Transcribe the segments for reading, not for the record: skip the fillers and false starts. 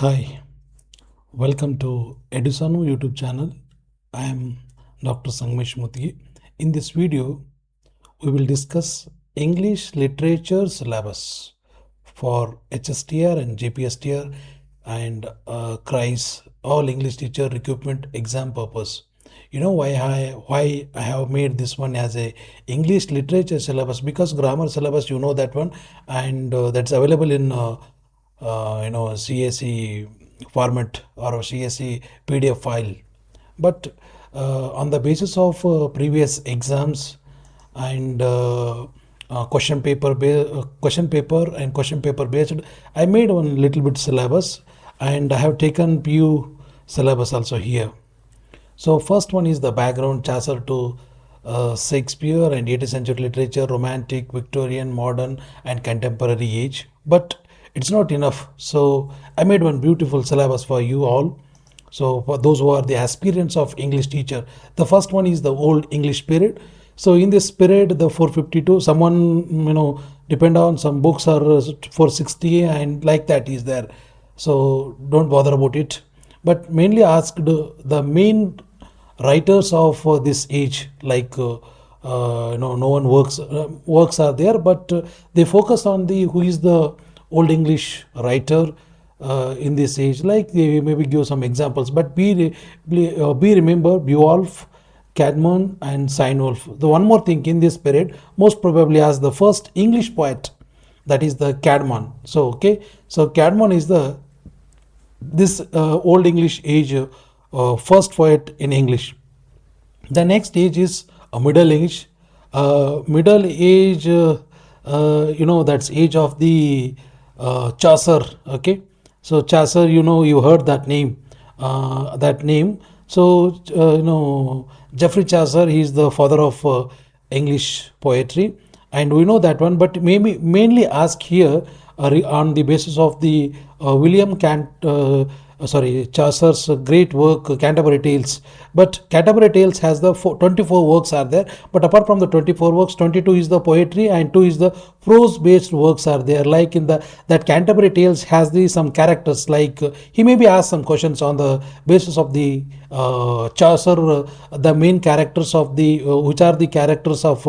Hi, welcome to Edusanu YouTube channel. I am Dr. Sangmesh Muthi. In this video, we will discuss English literature syllabus for HSTR and GPSTR and KRIES, all English teacher recruitment exam purpose. You know why I have made this one as a English literature syllabus, because grammar syllabus, you know that one, and that's available in CSE format or CSE PDF file. But on the basis of previous exams and question paper and question paper based, I made one little bit syllabus, and I have taken few syllabus also here. So first one is the background, Chaucer to Shakespeare and 18th century literature, romantic, Victorian, modern and contemporary age. But it's not enough. So I made one beautiful syllabus for you all. So for those who are the aspirants of English teacher, the first one is the old English period. So in this period, the 452, someone, depend on some books are 460 and like that is there. So don't bother about it. But mainly asked the main writers of this age, like no one works are there, but they focus on the who is the old English writer in this age. Like they maybe give some examples, but be remember Beowulf, Cadman and Cynewulf. The one more thing in this period, most probably as the first English poet, that is the Cadman. So okay, so Cadman is the this old English age first poet in English. The next age is Middle Age. Middle Age, that's age of the Chaucer. Okay, so Chaucer, you heard that name. So Geoffrey Chaucer, he is the father of English poetry, and we know that one. But maybe mainly ask here on the basis of the Chaucer's great work, Canterbury Tales. But Canterbury Tales has the 24 works are there. But apart from the 24 works, 22 is the poetry and 2 is the prose-based works are there. Like in that Canterbury Tales has some characters. Like he may be asked some questions on the basis of the Chaucer, the main characters of the which are the characters of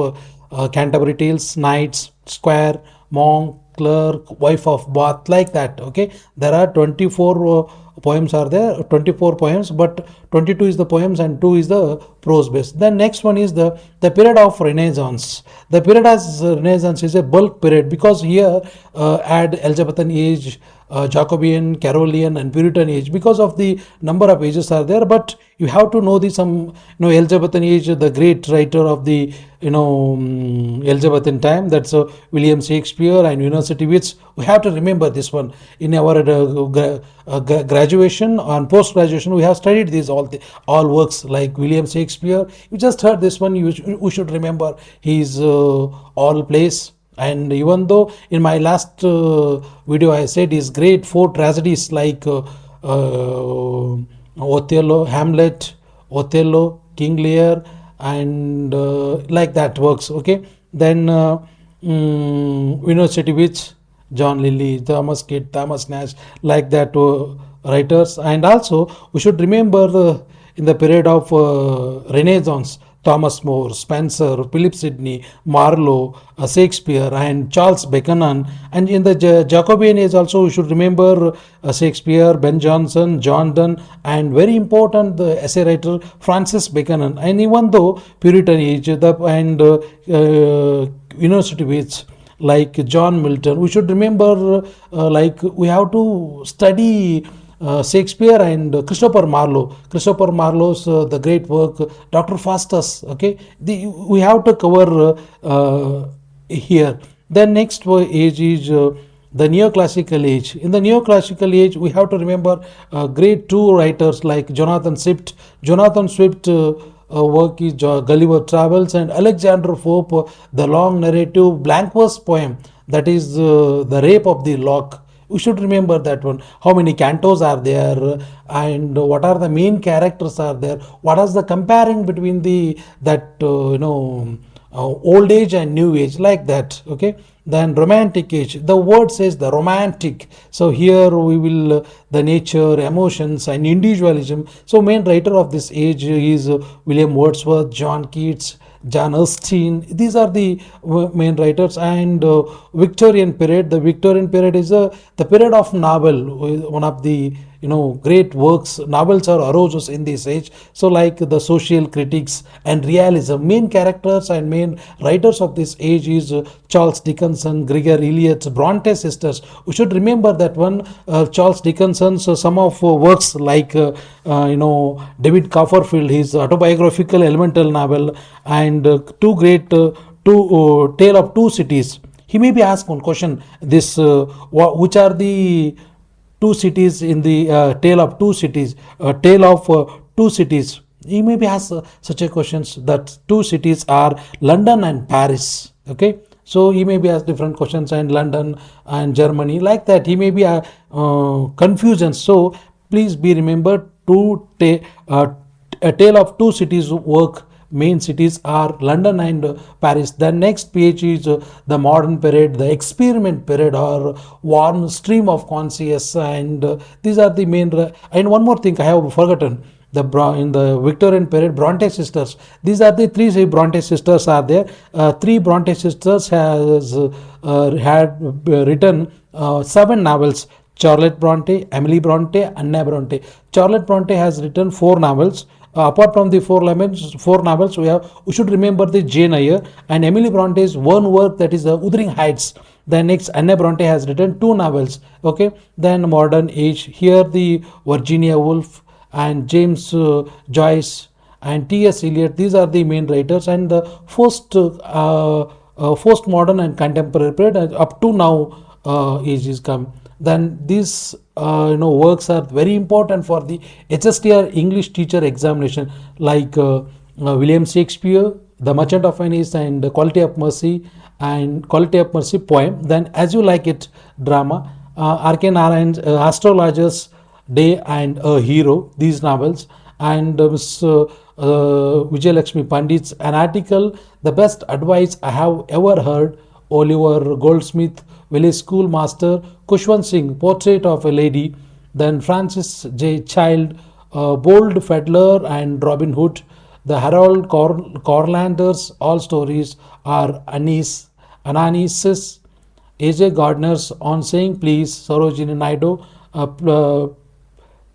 Canterbury Tales: knights, squire, monk, clerk, wife of Bath, like that. Okay, there are 24 poems are there, 24 poems, but 22 is the poems and 2 is the prose based. Then next one is the period of Renaissance. The period as Renaissance is a bulk period, because here add Elizabethan age, Jacobean, Carolean and Puritan age, because of the number of ages are there. But you have to know Elizabethan age, the great writer of the Elizabethan time, that's William Shakespeare and University Wits. We have to remember this one in our graduation and post graduation. We have studied these all works like William Shakespeare. You just heard this one. We should remember his all plays. And even though in my last video I said his great 4 tragedies like Othello, Hamlet, Othello, King Lear, and like that works. Okay, then University Wits, John Lilly, Thomas Kidd, Thomas Nash, like that writers. And also we should remember in the period of Renaissance, Thomas More, Spencer, Philip Sidney, Marlowe, Shakespeare and Charles Buchanan. And in the Jacobean age also we should remember Shakespeare, Ben Jonson, John Donne, and very important the essay writer Francis Buchanan. And even though Puritan age and University Wits like John Milton, we should remember like we have to study Shakespeare and Christopher Marlowe. Christopher Marlowe's the great work, Dr. Faustus. Okay, we have to cover here. Then next age is the Neoclassical age. In the Neoclassical age, we have to remember great 2 writers like Jonathan Swift. Jonathan Swift work is Gulliver Travels, and Alexander Pope, the long narrative blank verse poem, that is the Rape of the Lock. We should remember that one. How many cantos are there, and what are the main characters are there? What is the comparing between old age and new age, like that. Okay. Then romantic age, the word says the romantic, so here we will the nature, emotions and individualism. So main writer of this age is William Wordsworth, John Keats, John Austen. These are the main writers. And Victorian period, the Victorian period is the period of novel, one of the great works, novels are arose in this age. So like the social critics and realism, main characters and main writers of this age is Charles Dickinson, Gregory Eliot, Bronte sisters. We should remember that one, Charles Dickinson's some of works like David Copperfield, his autobiographical elemental novel, and two great Tale of Two Cities. He may be asked one question, this which are the two cities in the Tale of Two Cities, Tale of Two Cities. He may be asked such a questions, that two cities are London and Paris. Okay, so he may be asked different questions, and London and Germany, like that he may be confusion. So please be remembered to A Tale of Two Cities work. Main cities are London and Paris. The next page is the modern period, the experiment period, or warm stream of conscious, and these are the main. And one more thing I have forgotten. In the Victorian period, Bronte sisters. These are the three Bronte sisters are there. Three Bronte sisters has had written 7 novels. Charlotte Bronte, Emily Bronte, Anna Bronte. Charlotte Bronte has written 4 novels. Apart from the four novels, we should remember the Jane Eyre and Emily Bronte's one work, that is Wuthering Heights. Then next, Anna Bronte has written 2 novels. Okay. Then modern age, here the Virginia Woolf and James Joyce and T.S. Eliot. These are the main writers. And the postmodern and contemporary period, up to now age is come. Then these works are very important for the HSTR English teacher examination, like William Shakespeare, The Merchant of Venice, and Quality of Mercy poem. Then As You Like It drama, R.K. Narayan's Astrologer's Day and A Hero, these novels. And Vijay Lakshmi Pandit's an article, The Best Advice I Have Ever Heard, Oliver Goldsmith, Village Schoolmaster, Kushwant Singh, Portrait of a Lady, then Francis J. Child, Bold Fiddler and Robin Hood, the Harold Corlanders, all stories are Ananis, A.J. Gardner's On Saying Please, Sarojini Naidu,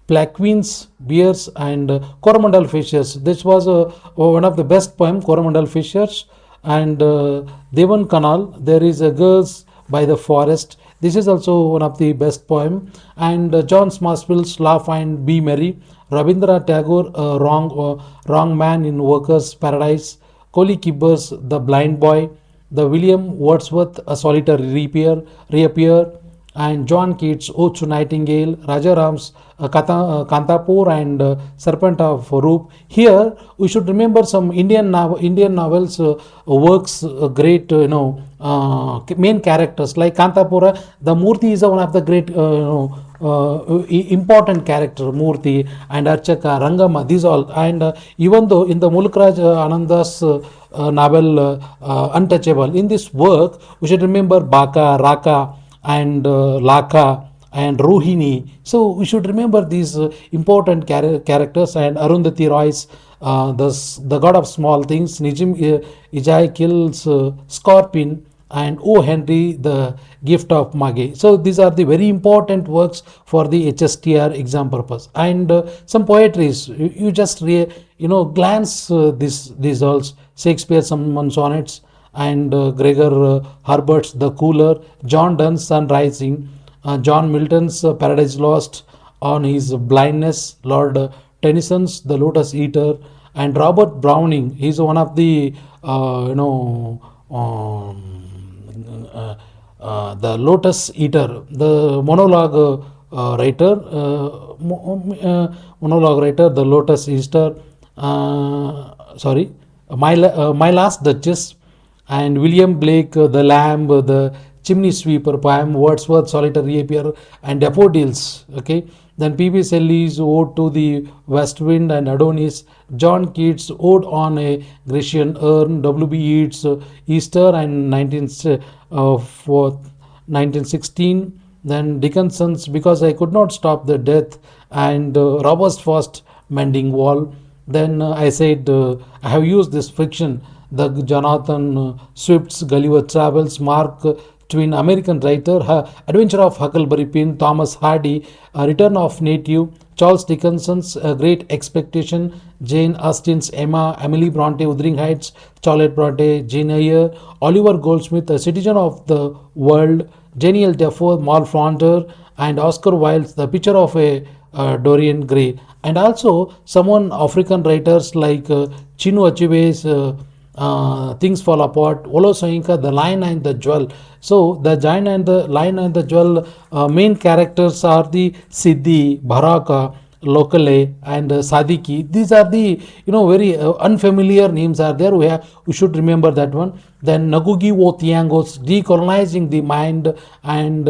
Plaquenins, Beers, and Coromandel Fishers. This was one of the best poem, Coromandel Fishers. And Devan Kanal, There Is a Girls by the Forest. This is also one of the best poem. And John Smartfield's Laugh and Be Merry. Rabindranath Tagore, Wrong Man in Workers' Paradise. Coley Kibber's The Blind Boy. The William Wordsworth, A Solitary Reappear. And John Keats, Ode to Nightingale, Rajaram's Kantapur, and Serpent of Roop. Here we should remember some Indian novels, works, great main characters like Kantapura. The Murti is one of the great important character, Murti and Archaka, Rangama, these all. And even though in the Mulkraj Ananda's novel Untouchable, in this work we should remember Baka, Raka, and Laka and Rohini. So we should remember these important characters. And Arundhati Roy's the God of Small Things, Nijim Ijai kills Scorpion, and O. Henry, The Gift of Mage. So these are the very important works for the HSTR exam purpose. And some poetries, you just glance these all. Shakespeare, some sonnets, and Gregor Herbert's The Cooler, John Donne's Sun Rising, John Milton's Paradise Lost on his blindness, Lord Tennyson's The Lotus Eater, and Robert Browning. He's one of the the Lotus Eater, the monologue writer, the Lotus Eater. My Last Duchess. And William Blake, The Lamb, The Chimney Sweeper poem, Wordsworth Solitary Reappear, and Daffodils. Okay, then P.B. Shelley's Ode to the West Wind and Adonis, John Keats' Ode on a Grecian Urn, W.B. Yeats' Easter and 1916, then Dickinson's Because I Could Not Stop the Death, and Robert Frost Mending Wall. Then I said I have used this fiction, the Jonathan Swift's Gulliver Travels, Mark Twain, American writer, Adventure of Huckleberry Finn, Thomas Hardy, Return of Native, Charles Dickinson's Great Expectation, Jane Austen's Emma, Emily Bronte, Wuthering Heights, Charlotte Bronte, Jane Eyre, Oliver Goldsmith, A Citizen of the World, Daniel Defoe, Mal Fronter, and Oscar Wilde's The Picture of a Dorian Gray. And also someone African writers like Chinua Achebe's Things Fall Apart, Olo Soyinka, The Lion and the Jewel. So the Giant and the Lion and the Jewel main characters are the Siddhi, Bharaka, Lokale, and Sadiki. These are the very unfamiliar names are there. We should remember that one. Then Nagugi Wo Thiangos, Decolonizing the Mind, and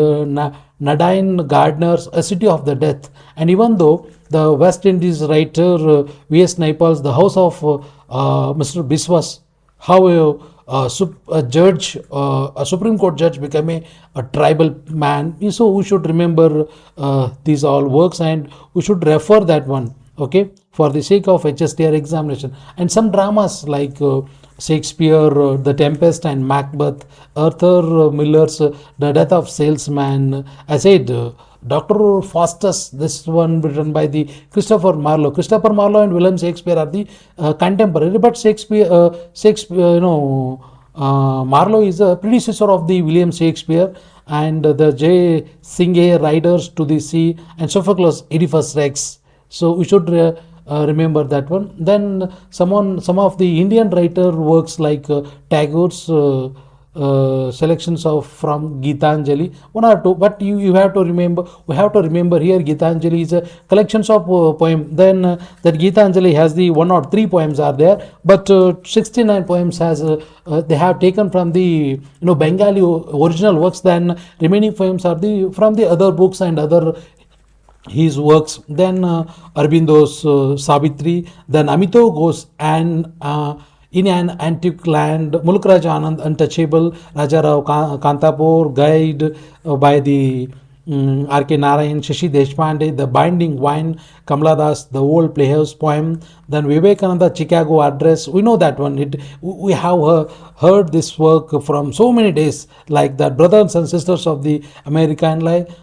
Nadine Gardner's A City of the Death. And even though the West Indies writer V.S. Naipaul's The House of Mr. Biswas, how a Supreme Court judge became a tribal man. So we should remember these all works, and we should refer that one, okay, for the sake of HSTR examination. And some dramas like Shakespeare, The Tempest and Macbeth, Arthur Miller's The Death of Salesman. I said Dr. Faustus, this one written by the Christopher Marlowe. Christopher Marlowe and William Shakespeare are the contemporary, but Marlowe is a predecessor of the William Shakespeare, and the J. Singhay Riders to the Sea, and Sophocles' Oedipus Rex. So we should remember that one. Then some of the Indian writer works like Tagore's selections of from Gitanjali, one or two, but you have to remember, we have to remember here Gitanjali is a collections of poem. Then that Gitanjali has the 1 or 3 poems are there, but 69 poems has they have taken from the Bengali original works. Then remaining poems are the from the other books and other his works. Then Arbindo's Savitri, then Amito Ghosh and In an Antique Land, Mulkraj Anand, Untouchable, Rajarao Kantapur, Guide by the R.K. Narayan, Shashi Deshpande, The Binding Wine, Kamala Das, The Old Playhouse Poem, then Vivekananda, Chicago Address. We know that one. We have heard this work from so many days, like that Brothers and Sisters of the American Life,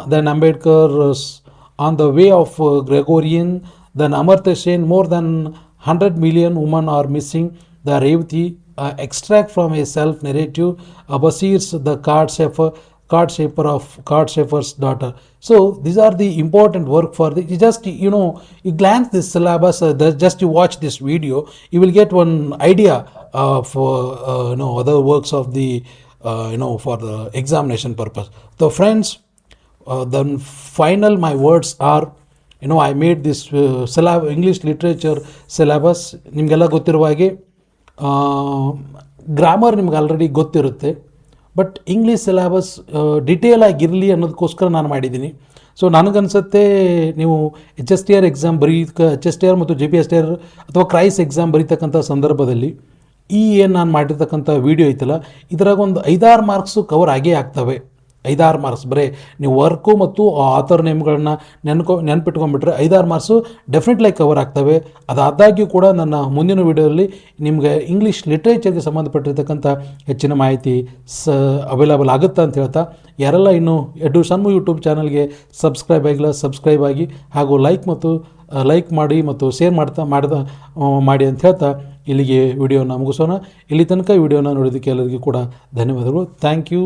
then Ambedkar's On the Way of Gregorian, then Amartya Sen, More Than 100 Million Women Are Missing, the Revati, extract from a self-narrative, Basir's The Card Shaper's Daughter. So these are the important work for the, just you glance this syllabus, just you watch this video, you will get one idea of other works of the for the examination purpose. So friends, then final my words are, I made this English literature syllabus. ನಿಮಗೆಲ್ಲ ಗೊತ್ತಿರುವ ಹಾಗೆ grammar ನಿಮ್ಗೆ already ಗೊತ್ತಿರುತ್ತೆ, but English syllabus detail ಆಗಿರಲಿ ಅನ್ನೋದಕ್ಕೋಸ್ಕರ ನಾನು ಮಾಡಿದ್ದೀನಿ. So ನನಗನ್ಸುತ್ತೆ ನೀವು HSTR ಎಕ್ಸಾಮ್ HSTR ಮತ್ತು GPSTR ಅಥವಾ ಕ್ರೈಸ್ ಎಕ್ಸಾಮ್ ಬರೀತಕ್ಕಂಥ ಸಂದರ್ಭದಲ್ಲಿ ಏನು ನಾನು ಮಾಡಿರ್ತಕ್ಕಂಥ ವಿಡಿಯೋ ಐತಲ್ಲ, ಇದ್ರಾಗ ಒಂದು 5-6 ಮಾರ್ಕ್ಸು ಕವರ್ ಆಗೇ ಆಗ್ತವೆ. 5-6 ಮಾರ್ಕ್ಸ್ ಬರೀ ನೀವು ವರ್ಕು ಮತ್ತು ಆಥರ್ ನೇಮ್ಗಳನ್ನ ನೆನ್ಪಿಟ್ಕೊಂಡ್ಬಿಟ್ರೆ 5-6 ಮಾರ್ಕ್ಸು ಡೆಫಿನೆಟ್ಲಾಗಿ ಕವರ್ ಆಗ್ತವೆ. ಅದಾದಾಗ್ಯೂ ಕೂಡ ನನ್ನ ಮುಂದಿನ ವಿಡಿಯೋದಲ್ಲಿ ನಿಮಗೆ ಇಂಗ್ಲೀಷ್ ಲಿಟ್ರೇಚರ್ಗೆ ಸಂಬಂಧಪಟ್ಟಿರ್ತಕ್ಕಂಥ ಹೆಚ್ಚಿನ ಮಾಹಿತಿ ಅವೈಲಬಲ್ ಆಗುತ್ತೆ ಅಂತ ಹೇಳ್ತಾ, ಯಾರೆಲ್ಲ ಇನ್ನೂ ಸಣ್ಣ ಯೂಟ್ಯೂಬ್ ಚಾನಲ್ಗೆ ಸಬ್ಸ್ಕ್ರೈಬ್ ಆಗಿಲ್ಲ, ಸಬ್ಸ್ಕ್ರೈಬ್ ಆಗಿ ಹಾಗೂ ಲೈಕ್ ಮಾಡಿ ಮತ್ತು ಶೇರ್ ಮಾಡಿ ಅಂತ ಹೇಳ್ತಾ ಇಲ್ಲಿಗೆ ವಿಡಿಯೋನ ಮುಗಿಸೋಣ. ಇಲ್ಲಿ ತನಕ ವಿಡಿಯೋನ ನೋಡೋದಕ್ಕೆ ಎಲ್ಲರಿಗೂ ಕೂಡ ಧನ್ಯವಾದಗಳು. Thank you.